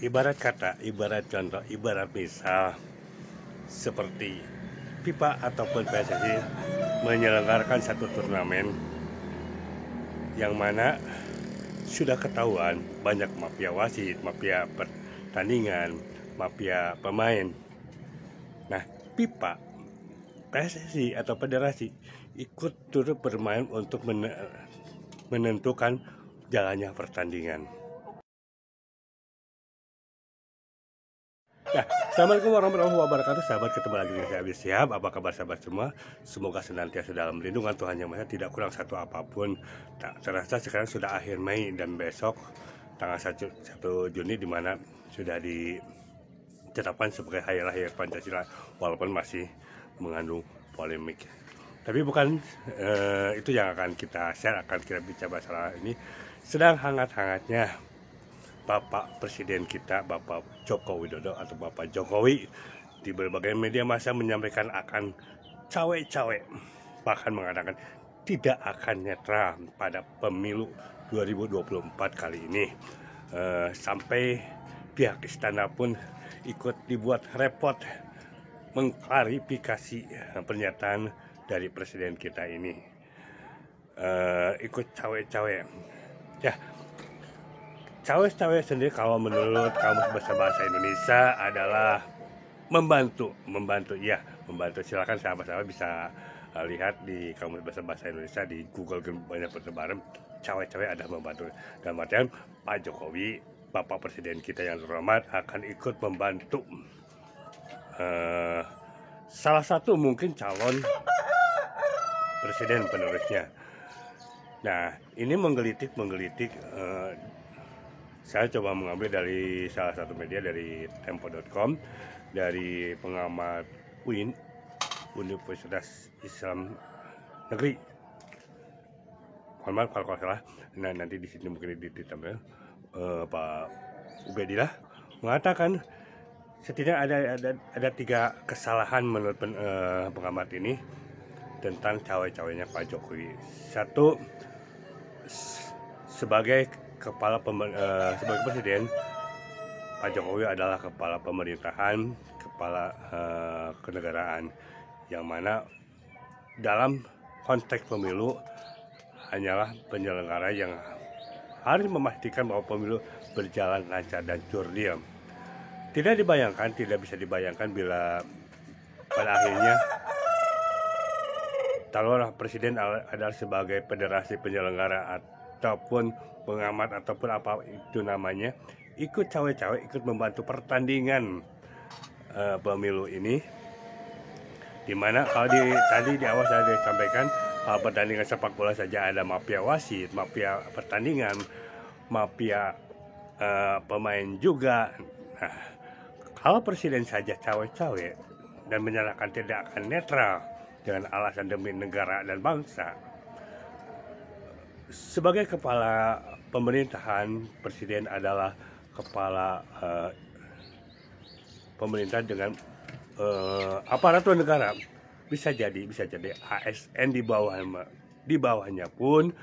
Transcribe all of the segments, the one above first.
Ibarat kata, ibarat contoh, ibarat misal seperti FIFA ataupun PSSI menyelenggarakan satu turnamen yang mana sudah ketahuan banyak mafia wasit, mafia pertandingan, mafia pemain. Nah, FIFA, PSSI atau federasi ikut turut bermain untuk menentukan jalannya pertandingan. Nah, Assalamualaikum warahmatullahi wabarakatuh. Sahabat, ketemu lagi dengan saya Abi Syihab. Apa kabar sahabat semua? Semoga senantiasa dalam lindungan Tuhan Yang Maha, tidak kurang satu apapun. Tak terasa sekarang sudah akhir Mei dan besok tanggal 1 Juni dimana sudah ditetapkan sebagai hari lahir Pancasila, walaupun masih mengandung polemik. Tapi bukan itu yang akan kita share, akan kita bicara masalah ini. Sedang hangat-hangatnya Bapak Presiden kita, Bapak Joko Widodo atau Bapak Jokowi, di berbagai media massa menyampaikan akan cawe-cawe, bahkan mengatakan tidak akan netral pada pemilu 2024 kali ini. Sampai pihak istana pun ikut dibuat repot mengklarifikasi pernyataan dari presiden kita ini. Ikut cawe-cawe. Ya, cawe-cawe sendiri kalau menurut Kamus Bahasa Indonesia adalah membantu. Silakan sahabat-sahabat bisa lihat di Kamus Bahasa Indonesia di Google, banyak bertebaran. Cawe-cawe adalah membantu. Dalam artian Pak Jokowi, Bapak Presiden kita yang terhormat, akan ikut membantu salah satu mungkin calon presiden penerusnya. Nah, ini menggelitik. Saya coba mengambil dari salah satu media, dari tempo.com, dari pengamat UIN, Universitas Islam Negeri. Mohon maaf kalau salah. Nah, nanti di sini mungkin ditampil Pak Ubedillah mengatakan setidaknya ada 3 kesalahan menurut pengamat ini tentang cawe-cawenya Pak Jokowi. Satu, sebagai sebagai presiden, Pak Jokowi adalah kepala pemerintahan, kepala kenegaraan, yang mana dalam konteks pemilu hanyalah penyelenggara yang harus memastikan bahwa pemilu berjalan lancar dan jurdil. Tidak bisa dibayangkan bila pada akhirnya taruhlah presiden adalah sebagai federasi penyelenggara ataupun pengamat ataupun apa itu namanya, ikut cawe-cawe, ikut membantu pertandingan pemilu ini, dimana kalau tadi di awal saya sampaikan kalau pertandingan sepak bola saja ada mafia wasit, mafia pertandingan, mafia pemain juga. Nah, kalau presiden saja cawe-cawe dan menyatakan tidak akan netral dengan alasan demi negara dan bangsa, sebagai kepala pemerintahan, presiden adalah kepala pemerintah dengan aparatur negara. Bisa jadi ASN di bawahnya pun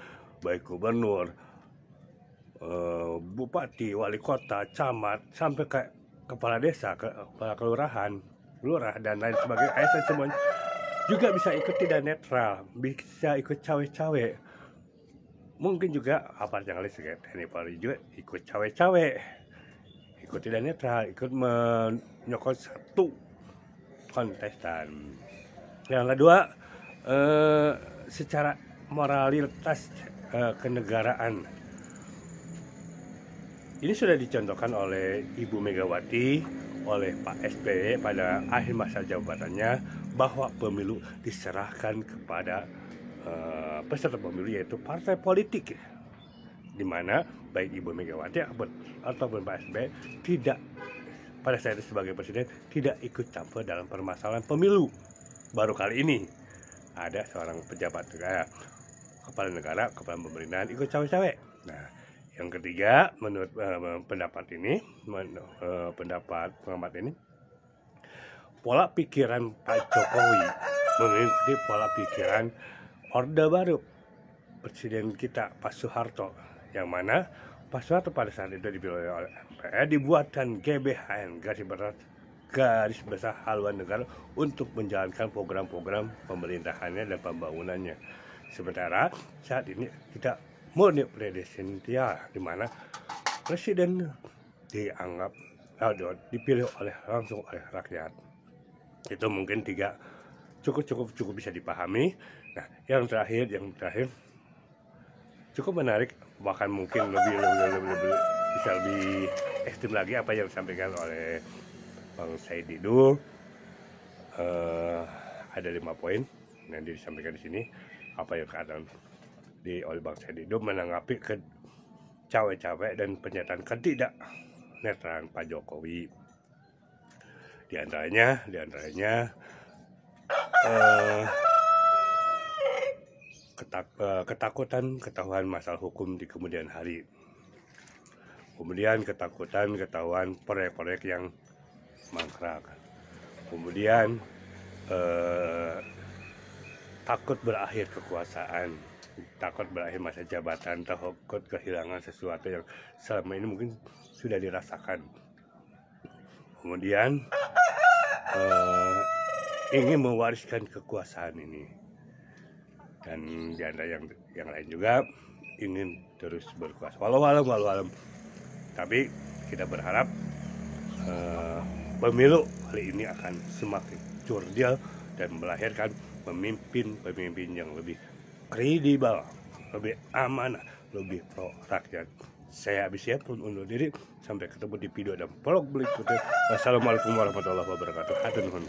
baik gubernur, bupati, wali kota, camat, sampai ke kepala desa, kepala kelurahan, lurah dan lain sebagainya, ASN semuanya juga bisa ikut tidak netral, bisa ikut cawe-cawe. Mungkin juga aparat yang lain seperti TNI Polri juga ikut cawe-cawe, ikut tidak netral, ikut menyokong satu kontestan. Yang kedua, secara moralitas kenegaraan. Ini sudah dicontohkan oleh Ibu Megawati, oleh Pak SBY pada akhir masa jabatannya, bahwa pemilu diserahkan kepada peserta pemilu, yaitu partai politik, di mana baik Ibu Megawati ataupun Pak SBY tidak, pada saat itu sebagai presiden, tidak ikut campur dalam permasalahan pemilu. Baru kali ini ada seorang pejabat negara, kepala negara, kepala pemerintahan ikut cawe-cawe. Nah, yang ketiga, menurut pendapat pengamat ini, pola pikiran Pak Jokowi mengikuti pola pikiran Orde Baru Presiden kita Pak Soeharto, yang mana Pasca pada saat itu dipilih oleh MPR dibuatkan GBHN garis besar haluan negara untuk menjalankan program-program pemerintahannya dan pembangunannya. Sementara saat ini kita murni presidensial, di mana presiden dianggap dipilih langsung oleh rakyat. Itu mungkin tiga cukup bisa dipahami. Nah, yang terakhir cukup menarik, bahkan mungkin lebih bisa lebih ekstrim lagi apa yang disampaikan oleh Bang Said Didu. Ada 5 poin yang disampaikan di sini. Apa yang keadaan oleh Bang Said Didu menanggapi ke cawe-cawe dan pernyataan ketidak netralan Pak Jokowi. Di antaranya ketakutan ketahuan masalah hukum di kemudian hari. Kemudian ketakutan ketahuan proyek-proyek yang mangkrak. Kemudian takut berakhir kekuasaan, takut berakhir masa jabatan, takut kehilangan sesuatu yang selama ini mungkin sudah dirasakan. Kemudian ingin mewariskan kekuasaan ini, dan di antara yang lain juga ingin terus berkuasa. Walau alam. Tapi kita berharap pemilu kali ini akan semakin cordial dan melahirkan pemimpin yang lebih kredibel, lebih amanah, lebih pro rakyat. Saya Abi Syihab pun undur diri. Sampai ketemu di video dan vlog berikutnya. Wassalamualaikum warahmatullahi wabarakatuh. Hatur nuhun.